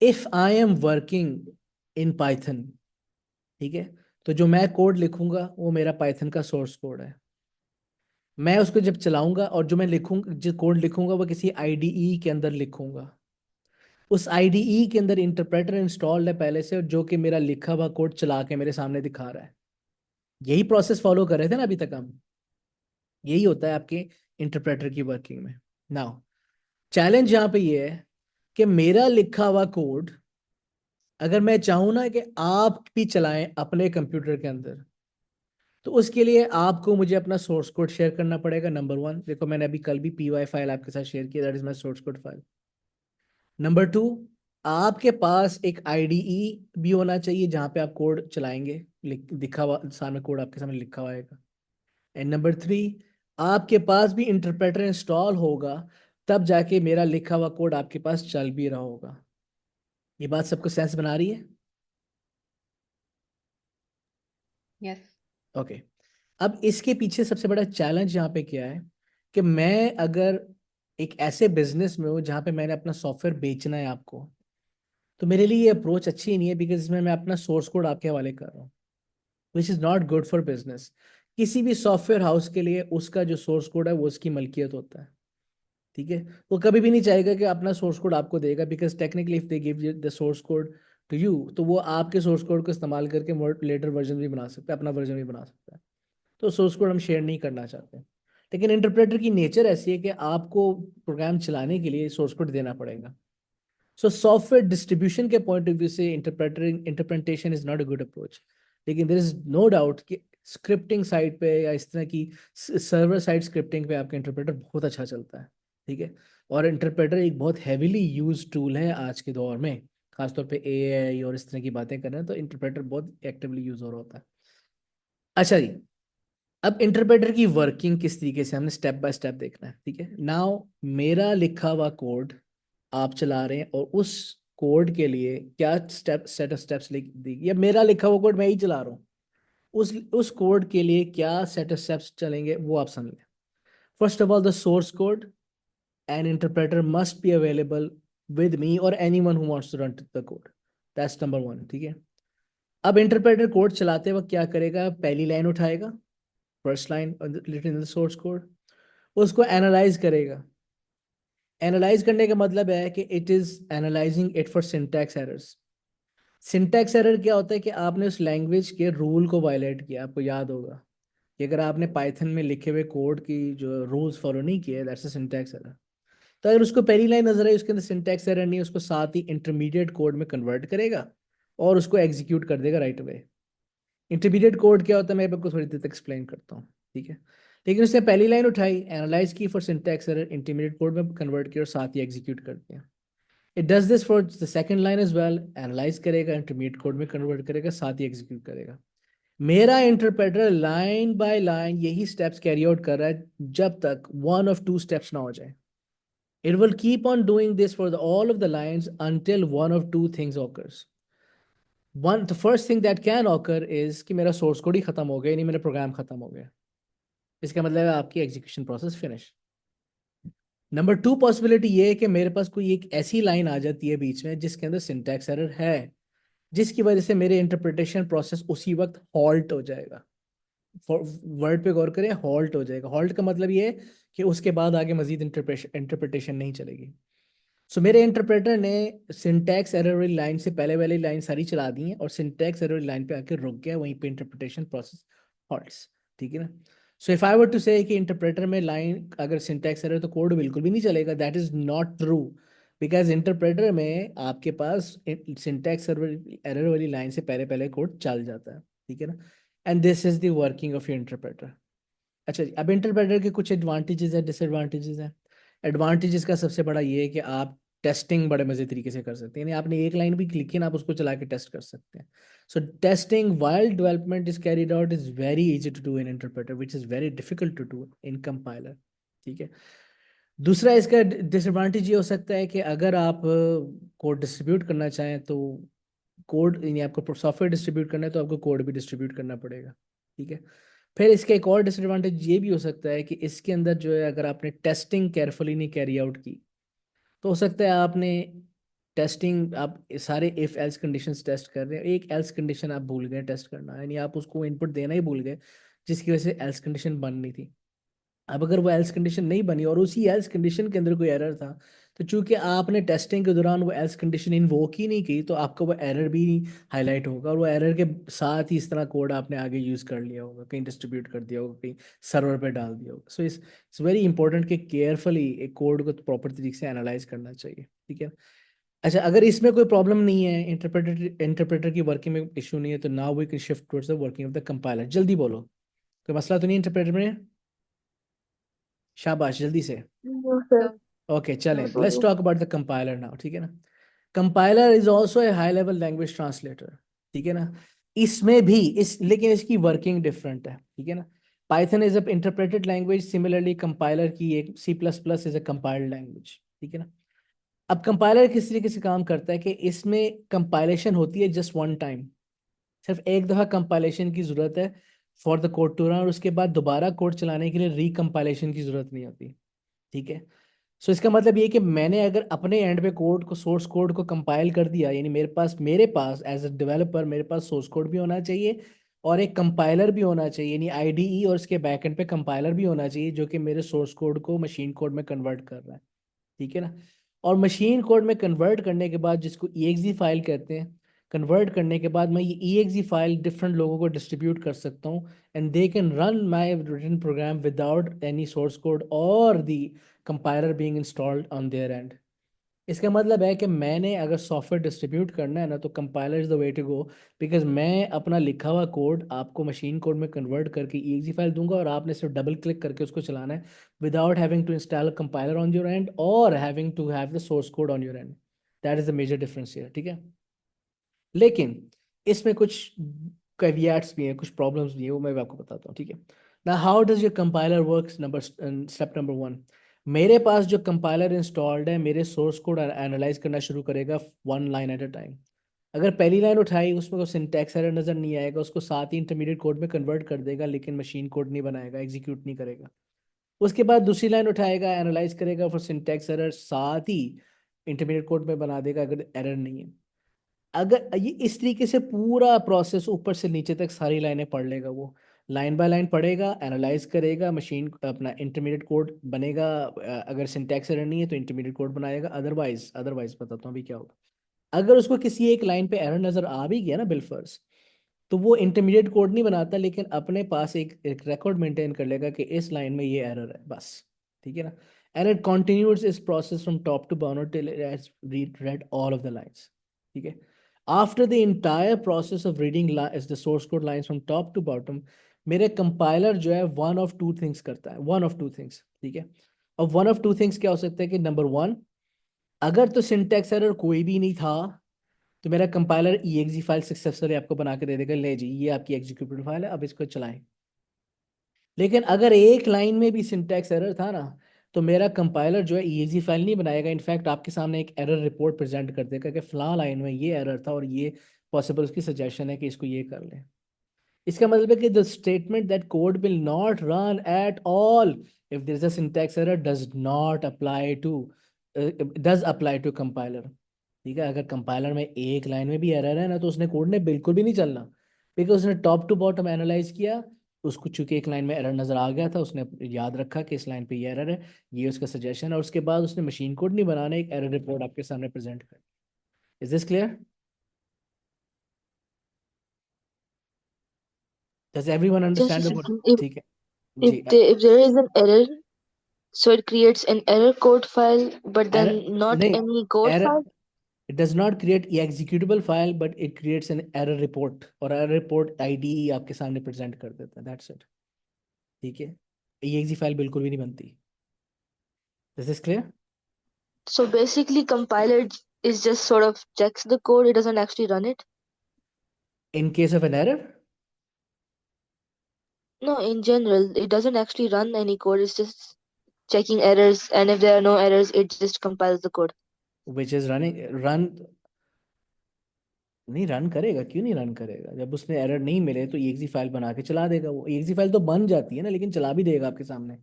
if I am working in Python, ठीक है, तो जो मैं कोड लिखूंगा वो मेरा पाइथन का सोर्स कोड है। मैं उसको जब चलाऊंगा और जो मैं लिखूंगा, जो कोड लिखूंगा वो किसी IDE के अंदर लिखूंगा। उस IDE के अंदर इंटरप्रेटर इंस्टॉल्ड है पहले से, और जो कि मेरा लिखा हुआ कोड चला के मेरे सामने दिखा रहा है। यही प्रोसेस फॉलो कर रहे थे ना अभी तक हम, यही होता है आपके इंटरप्रेटर की वर्किंग में। नाउ चैलेंज यहाँ पे ये है कि मेरा लिखा हुआ कोड अगर मैं चाहूँ ना कि आप भी चलाएं अपने कंप्यूटर के अंदर, तो उसके लिए आपको मुझे अपना सोर्स कोड शेयर करना पड़ेगा। नंबर 1, देखो मैंने अभी कल भी PY फाइल आपके साथ शेयर किया, that is my source code file. Number 2, आपके पास एक IDE भी होना चाहिए जहाँ पे आप कोड चलाएंगे, दिखा हुआ सामने कोड आपके सामने लिखा हुआ आएगा। एंड नंबर 3, आपके पास भी इंटरप्रेटर इंस्टॉल होगा, तब जाके मेरा लिखा हुआ कोड आपके पास चल भी रहा होगा। ये बात सबको सेंस बना रही है? यस। ओके। अब इसके पीछे सबसे बड़ा चैलेंज यहाँ पे क्या है कि मैं अगर एक ऐसे बिजनेस में हूँ जहाँ पे मैंने अपना सॉफ्टवेयर बेचना है आपको, तो मेरे लिए ये अप्रोच अच्छी नहीं है, बिकॉज इसमें मैं अपना सोर्स कोड आपके हवाले कर रहा हूँ, which is not good for business. किसी भी सॉफ्टवेयर हाउस के लिए उसका जो सोर्स कोड है वो उसकी मलकियत होता है, ठीक है। वो कभी भी नहीं चाहेगा कि अपना सोर्स कोड आपको देगा, because technically if they give the source code to you, तो वो आपके सोर्स कोड को इस्तेमाल करके लेटर वर्जन भी बना सकता है, अपना वर्जन भी बना सकता है। तो सोर्स कोड हम शेयर नहीं करना चाहते। लेकिन इंटरप्रेटर की नेचर ऐसी है कि आपको प्रोग्राम चलाने के लिए सोर्स कोड देना पड़ेगा। सो सॉफ्टवेयर डिस्ट्रीब्यूशन के पॉइंट ऑफ व्यू से interpretation is not a good approach. लेकिन देयर इज नो डाउट कि स्क्रिप्टिंग साइड पे या इस तरह की सर्वर साइड स्क्रिप्टिंग पे आपका इंटरप्रेटर बहुत अच्छा चलता है, ठीक है। और इंटरप्रेटर एक बहुत हैविली यूज टूल है आज के दौर में, खासतौर पे AI और इस तरह की बातें कर रहे हैं तो इंटरप्रेटर बहुत एक्टिवली यूज हो रहा होता है। अच्छा जी, अब इंटरप्रेटर की वर्किंग किस तरीके से हमने स्टेप बाय स्टेप देखना है, ठीक है। नाउ मेरा लिखा हुआ कोड आप चला रहे हैं और उस कोड के लिए क्या सेट ऑफ स्टेप्स लिख दी, या मेरा लिखा हुआ कोड मैं ही चला रहा हूँ, उस कोड के लिए क्या सेट ऑफ स्टेप्स चलेंगे वो आप समझ लें। First of all, the source code and interpreter must be available with me और anyone who wants to run the code, that's number 1, ठीक है। अब इंटरप्रेटर कोड चलाते वक्त क्या करेगा? पहली लाइन उठाएगा, first line written in the source code, उसको एनालाइज करेगा। एनालाइज करने का मतलब है कि it is analysing it for syntax errors. Syntax error क्या होता है कि आपने उस लैंग्वेज के रूल को वायलेट किया। आपको याद होगा कि अगर आपने पाइथन में लिखे हुए कोड की जो रूल्स फॉलो नहीं किए, दैट्स अ सिंटैक्स एरर। तो अगर उसको पहली लाइन नजर आई उसके अंदर सिंटैक्स एरर नहीं, उसको साथ ही इंटरमीडिएट कोड में कन्वर्ट करेगा और उसको एग्जीक्यूट कर देगा राइट अवे। इंटरमीडिएट कोड क्या होता है मैं आपको थोड़ी देर तक एक्सप्लेन करता हूँ, ठीक है। लेकिन उसने पहली लाइन उठाई, एनालाइज की for syntax error, intermediate code में कन्वर्ट किया और साथ ही एग्जीक्यूट कर दिया। It does this for the second line as well, analyse करेगा, इंटरमीडिएट कोड में कन्वर्ट करेगा, साथ ही एग्जीक्यूट करेगा। मेरा इंटरप्रेटर लाइन बाय लाइन यही स्टेप्स कैरी आउट कर रहा है जब तक वन ऑफ टू स्टेप्स ना हो जाए। It will keep on doing this for all of the lines until one of two things occurs. The first thing that can occur is कि मेरा सोर्स कोड ही खत्म हो गया, यानी मेरा प्रोग्राम खत्म हो गया। इसका मतलब है आपकी execution process finish. Number two possibility ये है कि मेरे पास कोई एक ऐसी लाइन आ जाती है बीच में जिसके अंदर सिंटैक्स एरर है, जिसकी वजह से मेरे इंटरप्रिटेशन प्रोसेस उसी वक्त हॉल्ट हो जाएगा। वर्ड पे गौर करें, हॉल्ट हो जाएगा। हॉल्ट का मतलब ये है कि उसके बाद आगे मजीद इंटरप्रिटेशन नहीं चलेगी। सो मेरे इंटरप्रेटर ने सिंटैक्स एरर वाली लाइन से पहले वाली लाइन सारी चला दी है और सिंटैक्स एरर वाली लाइन पे आके रुक गया, वहीं पे इंटरप्रिटेशन प्रोसेस हॉल्ट्स। ठीक है ना। सो इफ आई वर टू से कि इंटरप्रेटर में लाइन अगर सिंटैक्स एरर तो कोड बिल्कुल भी नहीं चलेगा, that is not true. Because interpreter में आपके पास सिंटैक्स एरर वाली लाइन से पहले पहले कोड चल जाता है। ठीक है ना। And this is the working of your interpreter. अच्छा जी, अब इंटरप्रेटर के कुछ एडवांटेजेस है, डिसएडवांटेजेस है। एडवांटेजेस का सबसे बड़ा ये है कि आप टेस्टिंग बड़े मजे तरीके से कर सकते हैं, यानी आपने एक लाइन भी लिखी ना, आप उसको चला के टेस्ट कर सकते हैं। So testing while development is carried out is very easy to do in interpreter, which is very difficult to do in compiler. ठीक है। दूसरा इसका डिसएडवांटेज ये हो सकता है कि अगर आप कोड डिस्ट्रीब्यूट करना चाहें तो कोड, यानी आपको सॉफ्टवेयर डिस्ट्रीब्यूट करना है तो आपको कोड भी डिस्ट्रीब्यूट करना पड़ेगा। ठीक है। फिर इसका एक और डिसएडवांटेज ये भी हो सकता है कि इसके अंदर जो है, अगर आपने टेस्टिंग केयरफुली नहीं कैरी आउट की तो हो सकता है आपने टेस्टिंग, आप सारे इफ एल्स कंडीशंस टेस्ट कर रहे हैं, एक एल्स कंडीशन आप भूल गए टेस्ट करना, यानी आप उसको इनपुट देना ही भूल गए, जिसकी वजह से एल्स कंडीशन बननी थी। अब अगर वो एल्स कंडीशन नहीं बनी और उसी एल्स कंडीशन के अंदर कोई एरर था, तो चूंकि आपने टेस्टिंग के दौरान वो एल्स कंडीशन इन्वोक ही नहीं की, तो आपको वो एरर भी हाईलाइट होगा और वो एरर के साथ ही इस तरह कोड आपने आगे यूज़ कर लिया होगा, कहीं डिस्ट्रीब्यूट कर दिया होगा, कहीं सर्वर पे डाल दिया होगा। सो इट्स वेरी इंपॉर्टेंट कि केयरफुली एक कोड को प्रॉपर तरीके से एनालाइज करना चाहिए। ठीक है। अच्छा, अगर इसमें कोई प्रॉब्लम नहीं है, इंटरप्रेटर की वर्किंग में इशू नहीं है, तो now we can shift towards the working of the compiler. जल्दी बोलो, कोई मसला तो नहीं इंटरप्रेटर में? शाबाश, जल्दी से। No, sir. ओके चलें, No, let's sorry. Talk about the compiler now. ठीक है ना। Compiler is also a high level language translator. ठीक है ना। इसमें भी लेकिन इसकी वर्किंग डिफरेंट है। ठीक है ना। Python is a interpreted language, similarly compiler की एक C plus plus is a compiled language. ठीक है ना। अब कंपाइलर किस तरीके से काम करता है कि इसमें कंपाइलेशन होती है जस्ट वन टाइम, सिर्फ एक दफ़ा कंपाइलेशन की ज़रूरत है for the code to run, और उसके बाद दोबारा कोड चलाने के लिए रिकम्पाइलेशन की ज़रूरत नहीं होती। ठीक है। सो इसका मतलब ये कि मैंने अगर अपने एंड पे कोड को, सोर्स कोड को कंपाइल कर दिया, यानी मेरे पास एज अ डेवलपर मेरे पास सोर्स कोड भी होना चाहिए और एक कंपाइलर भी होना चाहिए, यानी आईडीई और उसके बैकएंड पे कंपाइलर भी होना चाहिए जो कि मेरे सोर्स कोड को मशीन कोड में कन्वर्ट कर रहा है। ठीक है ना। और मशीन कोड में कन्वर्ट करने के बाद, जिसको ईएक्सई फाइल कहते हैं, कन्वर्ट करने के बाद मैं ये ईएक्सई फाइल डिफरेंट लोगों को डिस्ट्रीब्यूट कर सकता हूँ and they can run my written program without any source code और the compiler being installed on their end. इसका मतलब है कि मैंने अगर सॉफ्टवेयर डिस्ट्रीब्यूट करना है ना, तो compiler is the way to go, because मैं अपना लिखा हुआ कोड आपको मशीन कोड में कन्वर्ट करके ईएक्सई फाइल दूंगा और आपने सिर्फ डबल क्लिक करके उसको चलाना है without having to install compiler on your end और having to have the source code on your end. That is the major difference here. ठीक है। लेकिन इसमें कुछ कैवियाट्स भी हैं, कुछ प्रॉब्लम्स भी हैं, वो मैं आपको बताता हूँ। ठीक है ना। How does your compiler works, step number 1, मेरे पास जो कंपाइलर इंस्टॉल्ड है मेरे सोर्स कोड एनालाइज करना शुरू करेगा one line at a time. अगर पहली लाइन उठाई उसमें कोई सिंटैक्स एरर नज़र नहीं आएगा, उसको साथ ही इंटरमीडिएट कोड में कन्वर्ट कर देगा, लेकिन मशीन कोड नहीं बनाएगा, एग्जीक्यूट नहीं करेगा। उसके बाद दूसरी लाइन उठाएगा, एनालाइज करेगा फॉर सिंटैक्स एरर, साथ ही इंटरमीडिएट कोड में बना देगा अगर एरर नहीं है। अगर ये इस तरीके से पूरा प्रोसेस ऊपर से नीचे तक सारी लाइनें पढ़ लेगा, वो लाइन बाय लाइन पढ़ेगा, एनालाइज करेगा, मशीन अपना इंटरमीडिएट कोड बनेगा, अगर सिंटैक्स एरर नहीं है तो इंटरमीडिएट कोड बनाएगा, अदरवाइज बताता हूँ अभी क्या होगा। अगर उसको किसी एक लाइन पे एरर नजर आ भी गया ना बिलफर्स, तो वो इंटरमीडिएट कोड नहीं बनाता, लेकिन अपने पास एक रिकॉर्ड मेंटेन कर लेगा कि इस लाइन में ये एरर है बस। ठीक है ना। And it continues this process from top to bottom till it has read all of the lines. ठीक है। After the entire process of reading the source code lines from top to bottom, मेरे compiler जो है one of two things करता है, one of two things, ठीक है। अब वन ऑफ टू थिंग्स क्या हो सकता है कि नंबर वन, अगर तो सिंटैक्स एरर कोई भी नहीं था तो मेरा कंपाइलर exe फाइल सक्सेसफुली आपको बना के दे देगा, ले जी ये आपकी एग्जीक्यूटेबल फाइल है, अब इसको चलाएं। लेकिन अगर एक लाइन में भी सिंटैक्स एरर था ना, तो मेरा कंपाइलर जो है exe फाइल नहीं बनाएगा, इनफैक्ट आपके सामने एक एरर रिपोर्ट प्रेजेंट कर देगा कि फलां लाइन में ये एरर था और ये पॉसिबल उसकी सजेशन है कि इसको ये कर लें। इसका मतलब है कि the statement that code will not run at all if there is a syntax error does apply to compiler. ठीक है, अगर कंपाइलर में एक लाइन में भी एरर है ना, तो उसने कोड ने बिल्कुल भी नहीं चलना, बिकॉज उसने टॉप टू बॉटम एनालाइज किया, उसको चूंकि एक लाइन में एरर नजर आ गया था, उसने याद रखा कि इस लाइन पे ये एरर है, ये उसका सजेशन है, और उसके बाद उसने मशीन कोड नहीं बनाना, एक एरर रिपोर्ट आपके सामने प्रेजेंट कर। Is this clear? Does everyone Just a understand? second. ठीक है If जी। if there is an error, so it creates an error code file, but then error not नहीं, any code error, file. it does not create a executable file but it creates an error report, और error report IDE आपके सामने present कर देता है, that's it। ठीक है, exe file बिल्कुल भी नहीं बनती। This is clear? So basically, compiler is just sort of checks the code. It doesn't actually run it. In case of an error, No, in general, it doesn't actually run any code. It's just checking errors, and if there are no errors, it just compiles the code. which is run नहीं run करेगा, क्यों नहीं run करेगा? जब उसने error नहीं मिले तो exe फाइल बना के चला देगा, वो exe फाइल तो बन जाती है ना, लेकिन चला भी देगा आपके सामने।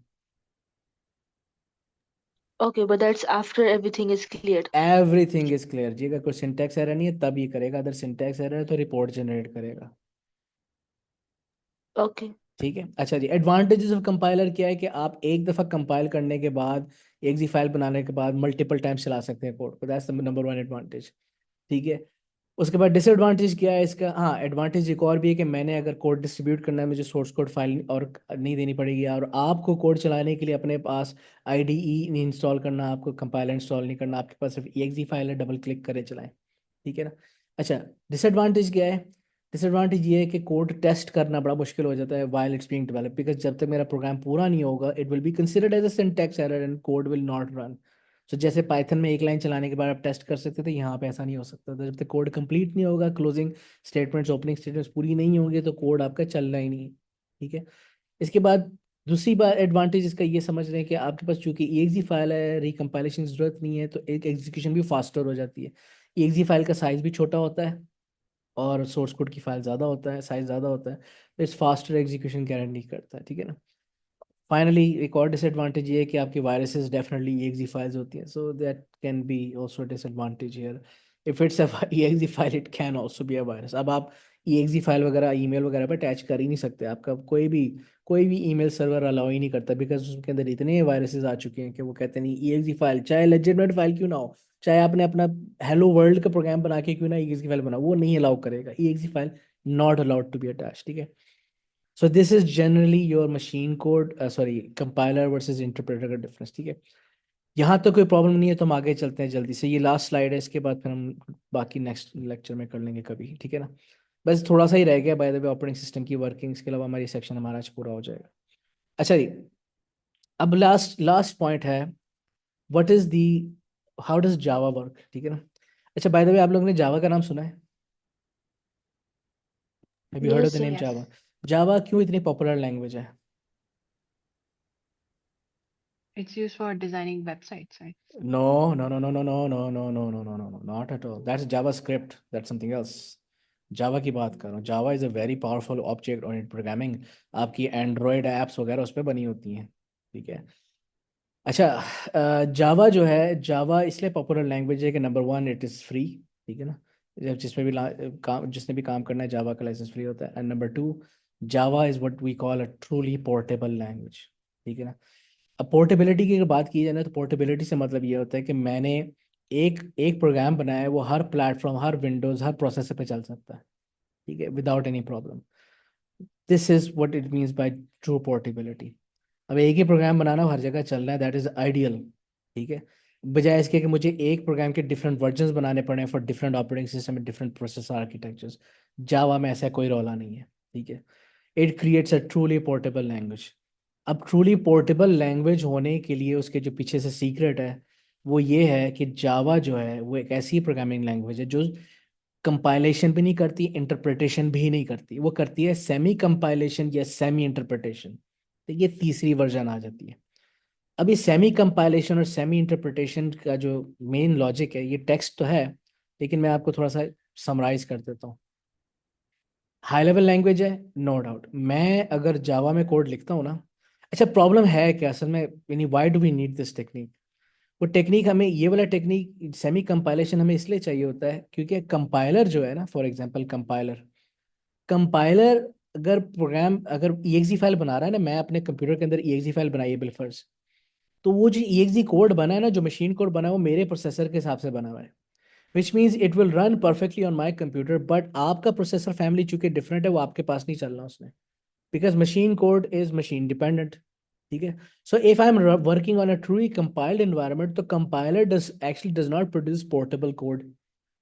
Okay, but that's after everything is cleared. Everything is clear जी, अगर कोई सिंटैक्स एरर नहीं है तब ये करेगा, अगर सिंटैक्स एरर है तो रिपोर्ट जनरेट करेगा। Okay. ठीक है, अच्छा जी, एडवांटेजेस ऑफ कंपाइलर क्या है कि आप एक दफ़ा कंपाइल करने के बाद, exe फाइल बनाने के बाद मल्टीपल टाइम्स चला सकते हैं कोड को, that's the number one advantage. ठीक है, उसके बाद डिसएडवांटेज क्या है इसका? हाँ, एडवांटेज एक और भी है कि मैंने अगर कोड डिस्ट्रीब्यूट करना है, मुझे सोर्स कोड फाइल और नहीं देनी पड़ेगी, और आपको कोड चलाने के लिए अपने पास IDE नहीं इंस्टॉल करना, आपको कंपाइलर इंस्टॉल नहीं करना, आपके पास सिर्फ exe फाइल है, डबल क्लिक करें चलाएं। ठीक है ना? अच्छा, डिसएडवांटेज क्या है? डिसएडवांटेज ये है कि कोड टेस्ट करना बड़ा मुश्किल हो जाता है while it's being developed, because जब तक मेरा प्रोग्राम पूरा नहीं होगा it will be considered as a syntax error and code will not run. So जैसे पाइथन में एक लाइन चलाने के बाद आप टेस्ट कर सकते थे, यहाँ पे ऐसा नहीं हो सकता था, जब तक कोड कंप्लीट नहीं होगा, क्लोजिंग स्टेटमेंट्स ओपनिंग स्टेटमेंट्स पूरी नहीं होंगे, तो कोड आपका चलना ही नहीं है। ठीक है, इसके बाद दूसरी बात एडवांटेज इसका ये समझ रहे हैं कि आपके पास चूंकि exe फाइल है, रिकम्पाइलेशन की जरूरत नहीं है, तो एक एग्जीक्यूशन भी फास्टर हो जाती है। exe फाइल का साइज भी छोटा होता है और सोर्स कोड की फाइल ज़्यादा होता है, साइज ज़्यादा होता है, तो इस फास्टर एग्जीक्यूशन गारंटी करता है। ठीक है ना? फाइनली एक और डिसएडवांटेज ये है कि आपकी वायरसेस डेफिनेटली exe फाइल्स होती हैं, so that can be also disadvantage here. If it's a exe file it can also be a virus. अब आप exe फाइल वगैरह ईमेल वगैरह पर अटैच कर ही नहीं सकते, आपका कोई भी ईमेल सर्वर अलाउ ही नहीं करता, बिकॉज उसके अंदर इतने वायरसेस आ चुके हैं कि वो कहते नहीं exe फाइल चाहे लेजिटिमेट फाइल क्यों ना हो, चाहे आपने अपना हेलो वर्ल्ड का प्रोग्राम बना के क्यों ना exe फाइल बना, वो नहीं अलाउ करेगा, exe file not allowed to be attach. ठीक है, so this is generally your machine code, sorry compiler versus interpreter का डिफरेंस। ठीक है, यहाँ तो कोई प्रॉब्लम नहीं है, तो हम आगे चलते हैं जल्दी से, ये लास्ट स्लाइड है, इसके बाद फिर हम बाकी नेक्स्ट लेक्चर में कर लेंगे कभी। ठीक है ना? बस थोड़ा सा ही रह गया bye the way operating system की वर्किंग, इसके अलावा हमारी सेक्शन हमारा आज पूरा हो जाएगा। अच्छा जी, अब लास्ट लास्ट पॉइंट है, what is the how does Java work? ठीक है ना? अच्छा, बाय द वे आप लोगों ने जावा का नाम सुना है? Have you heard of Yes, the sir. Name Yes. जावा? जावा क्यों इतनी पॉपुलर लैंग्वेज है? It's used for designing websites, right? No, no, no, no, no, no, no, no, no, no, no, no, no, not at all. That's JavaScript. That's something else. जावा की बात कर रहा हूँ। जावा is a very powerful object oriented programming, आपकी Android apps वगैरह उस पर बनी होती हैं। ठीक है, अच्छा, जावा जो है, जावा इसलिए पॉपुलर लैंग्वेज है कि number one it is free. ठीक है ना? जब जिसमें भी जिसने भी काम करना है, जावा का लाइसेंस फ्री होता है। And number two, Java is what we call a truly portable language. ठीक है ना? अब पोर्टेबिलिटी की अगर बात की जाए ना, तो पोर्टेबिलिटी से मतलब ये होता है कि मैंने एक एक प्रोग्राम बनाया है, वो हर प्लेटफॉर्म, हर विंडोज़, हर प्रोसेसर पे चल सकता है। ठीक है, without any problem. This is what it means by true portability. अब एक ही प्रोग्राम बनाना हर जगह चलना है, दैट इज आइडियल। ठीक है, बजाय इसके कि मुझे एक प्रोग्राम के डिफरेंट वर्जन्स बनाने पड़े for different operating system and different processor architectures. Java में ऐसा कोई रौला नहीं है, ठीक है। It creates a truly portable language. अब ट्रूली पोर्टेबल लैंग्वेज होने के लिए उसके जो पीछे से सीक्रेट है वो ये है कि जावा जो है वो एक ऐसी प्रोग्रामिंग लैंग्वेज है जो कंपाइलेशन भी नहीं करती, इंटरप्रिटेशन भी नहीं करती, वो करती है सेमी कंपाइलेशन या सेमी इंटरप्रिटेशन। तो ये तीसरी वर्जन आ जाती है। अब ये सेमी कंपाइलेशन और सेमी इंटरप्रिटेशन का जो मेन लॉजिक है, ये टेक्स्ट तो है लेकिन मैं आपको थोड़ा सा समराइज कर देता हूँ। हाई लेवल लैंग्वेज है, नो डाउट। मैं अगर जावा में कोड लिखता हूँ ना, अच्छा प्रॉब्लम है क्या असल में, यानी why do we need this technique? वो टेक्निक हमें, ये वाला टेक्निक सेमी कंपाइलेशन हमें इसलिए चाहिए होता है क्योंकि कंपाइलर जो है ना, फॉर एग्जांपल कंपाइलर कंपाइलर अगर प्रोग्राम अगर EXE फाइल बना रहा है ना, मैं अपने कंप्यूटर के अंदर EXE फाइल बनाई है बिलफर्ज, तो वो जो EXE कोड बना है ना, जो मशीन कोड बना है वो मेरे प्रोसेसर के हिसाब से बना हुआ है, which means it will run perfectly on my computer. But आपका प्रोसेसर फैमिली चूंकि डिफरेंट है, वो आपके पास नहीं चलना उसने, because machine code is machine dependent, ठीक है। So if I am working on a truly compiled environment, तो compiler does not produce portable code.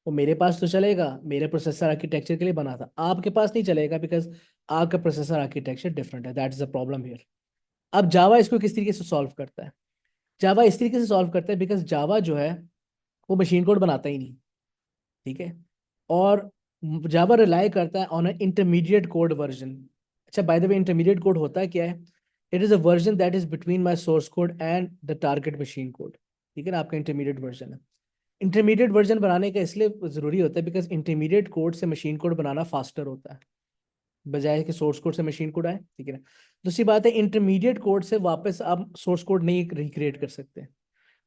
वो मेरे पास तो चलेगा, मेरे प्रोसेसर आर्किटेक्चर के लिए बना था, आपके पास नहीं चलेगा बिकॉज आपका प्रोसेसर आर्किटेक्चर डिफरेंट है। That is the problem here. अब जावा इसको किस तरीके से सॉल्व करता है? जावा इस तरीके से सॉल्व करता है बिकॉज जावा जो है वो मशीन कोड बनाता ही नहीं, ठीक है। और जावा रिलाई करता है ऑन इंटरमीडिएट कोड वर्जन। अच्छा bye the way, intermediate code होता है क्या है? It is a version that is between my source code and the target machine code, ठीक है ना। आपका इंटरमीडिएट वर्जन है। इंटरमीडिएट वर्जन बनाने का इसलिए ज़रूरी होता है बिकॉज इंटरमीडिएट कोड से मशीन कोड बनाना फास्टर होता है, बजाय कि सोर्स कोड से मशीन कोड आए, ठीक है ना। दूसरी बात है, इंटरमीडिएट कोड से वापस आप सोर्स कोड नहीं रिक्रिएट कर सकते,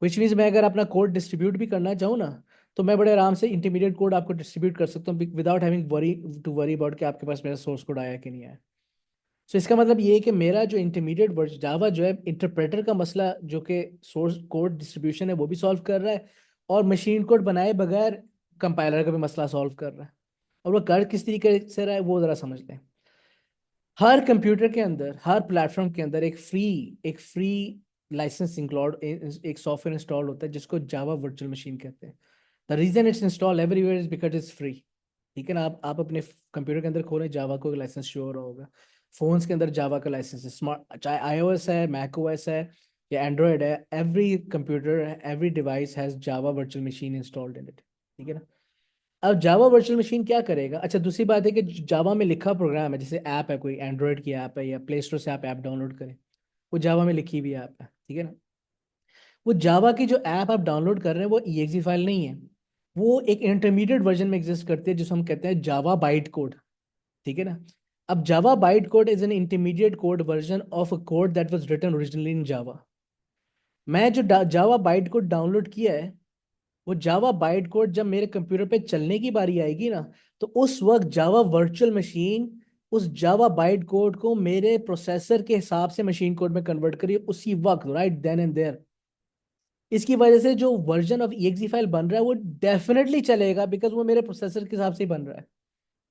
विच मीन्स मैं अगर अपना कोड डिस्ट्रीब्यूट भी करना चाहूँ ना, तो मैं बड़े आराम से इंटरमीडिएट कोड आपको डिस्ट्रीब्यूट कर सकता हूँ विदाउट हैविंग वरी अबाउट कि आपके पास मेरा सोर्स कोड आया कि नहीं आया। सो इसका मतलब ये है कि मेरा जो इंटरमीडिएट वर्जन जावा जो है, इंटरप्रेटर का मसला जो कि सोर्स कोड डिस्ट्रीब्यूशन है वो भी सॉल्व कर रहा है, और मशीन कोड बनाए बगैर कंपाइलर का भी मसला सॉल्व कर रहा है। और वो कर किस तरीके से रहा है वो ज़रा समझ लें। हर कंप्यूटर के अंदर, हर प्लेटफॉर्म के अंदर एक फ्री लाइसेंस इंक्लूड एक सॉफ्टवेयर इंस्टॉल होता है जिसको जावा वर्चुअल मशीन कहते हैं। The reason it's install everywhere is because it's free, ठीक है ना। आप अपने कंप्यूटर के अंदर खोलें, जावा को लाइसेंस शो हो रहा होगा। फोन्स के अंदर जावा का लाइसेंस है, स्मार्ट चाहे iOS है, macOS है या एंड्रॉयड है, every computer every device has Java virtual machine installed in it, ठीक है ना। अब जावा वर्चुअल मशीन क्या करेगा? अच्छा दूसरी बात है कि जावा में लिखा प्रोग्राम है, जैसे ऐप है, कोई एंड्रॉयड की ऐप है या प्ले स्टोर से आप ऐप डाउनलोड करें, वो जावा में लिखी हुई ऐप है, ठीक है ना। वो जावा की जो ऐप आप डाउनलोड कर रहे हैं वो EXE फाइल नहीं है, वो एक इंटरमीडिएट वर्जन में एग्जिस्ट करती है जिसको हम कहते हैं जावा बाइट कोड, ठीक है ना। अब Java byte code is an intermediate code version of a code that was written originally in Java. मैं जो जावा बाइट कोड डाउनलोड किया है, वो जावा बाइट कोड जब मेरे कंप्यूटर पे चलने की बारी आएगी ना, तो उस वक्त जावा वर्चुअल मशीन उस जावा बाइट कोड को मेरे प्रोसेसर के हिसाब से मशीन कोड में कन्वर्ट करिए उसी वक्त, राइट देन एंड देयर। इसकी वजह से जो वर्जन ऑफ EXE फाइल बन रहा है वो डेफिनेटली चलेगा बिकॉज वो मेरे प्रोसेसर के हिसाब से ही बन रहा है,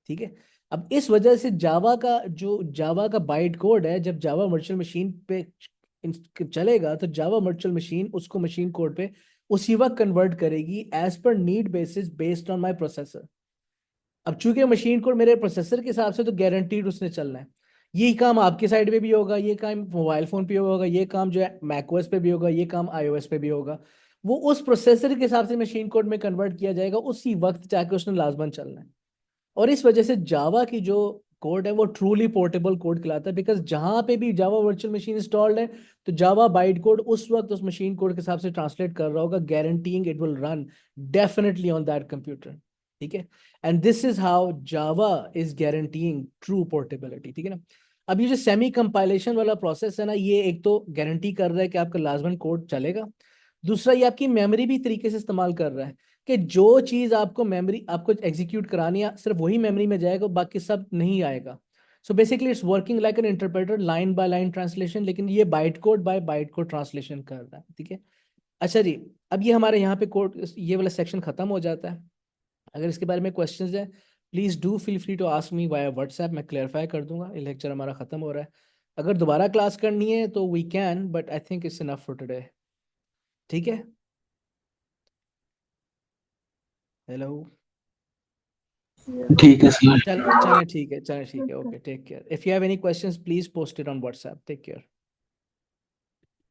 ठीक है। अब इस वजह से जावा का बाइट कोड है, जब जावा वर्चुअल मशीन पे चलेगा तो जावा वर्चुअल मशीन उसको मशीन कोड पे उसी वक्त कन्वर्ट करेगी as per need basis based on my processor. अब चूंकि मशीन कोड मेरे प्रोसेसर के हिसाब से तो गारंटीड उसने चलना है। यही काम आपके साइड पे भी होगा, ये काम मोबाइल फोन पे होगा, ये काम जो है मैकओएस पे भी होगा, ये काम iOS पे भी होगा। वो उस प्रोसेसर के हिसाब से मशीन कोड में कन्वर्ट किया जाएगा, उसी वक्त जाके उसने लाजमन चलना है। और इस वजह से जावा की जो कोड है वो ट्रूली पोर्टेबल कोड कहलाता है, बिकॉज जहां पे भी जावा वर्चुअल मशीन इंस्टॉल्ड है तो जावा बाइट कोड उस वक्त उस मशीन कोड के हिसाब से ट्रांसलेट कर रहा होगा, guaranteeing it will run definitely on that computer, ठीक है। And this is how Java is guaranteeing true portability, ठीक है ना। अब ये जो सेमी कंपाइलेशन वाला प्रोसेस है ना, ये एक तो गारंटी कर रहा है कि आपका लाजमन कोड चलेगा, दूसरा ये आपकी मेमोरी भी तरीके से इस्तेमाल कर रहा है कि जो चीज आपको मेमोरी आपको एग्जीक्यूट करानी है सिर्फ वही मेमोरी में जाएगा, बाकी सब नहीं आएगा। So basically it's working like an interpreter, line by line translation, लेकिन ये byte code by byte code translation कर रहा है, ठीक है। अच्छा जी, अब ये हमारे यहाँ पे कोड ये वाला सेक्शन खत्म हो जाता है। अगर इसके बारे में क्वेश्चंस है please do feel free to ask me via WhatsApp, मैं क्लेरिफाई कर दूंगा। ये लेक्चर हमारा खत्म हो रहा है, अगर दोबारा क्लास करनी है तो we can, but I think it's enough for today, ठीक है। हेलो ठीक है सर। चल चले ठीक है okay take care if you have any questions please post it on WhatsApp take care